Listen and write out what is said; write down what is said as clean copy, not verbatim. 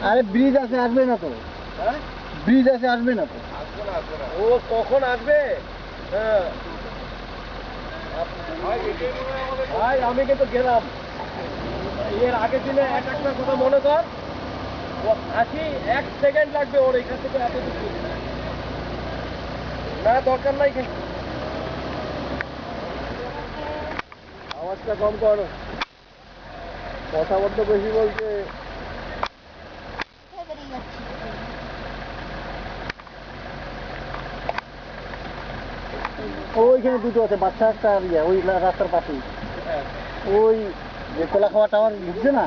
আরে ব্রিজ আছে, আসবে না তো? ব্রিজ আছে, আসবে না তো? ও কখন আসবে? হ্যাঁ ভাই আমি কিন্তু গেলাম এর আগের দিনে একটা কথা মনে কর, ও 1 সেকেন্ড লাগবে ওর এখান থেকে এত কিছু না, দরকার নাই কিন্তু আওয়াজটা কম কর, কথাবার্তা বেশি বলছে। ওইখানে দুটো আছে, বাচ্চা একটা আর ইয়া, ওই রাস্তার পাশেই, ওই যে কলা খাওয়া টাওয়ার ঢুকছে না।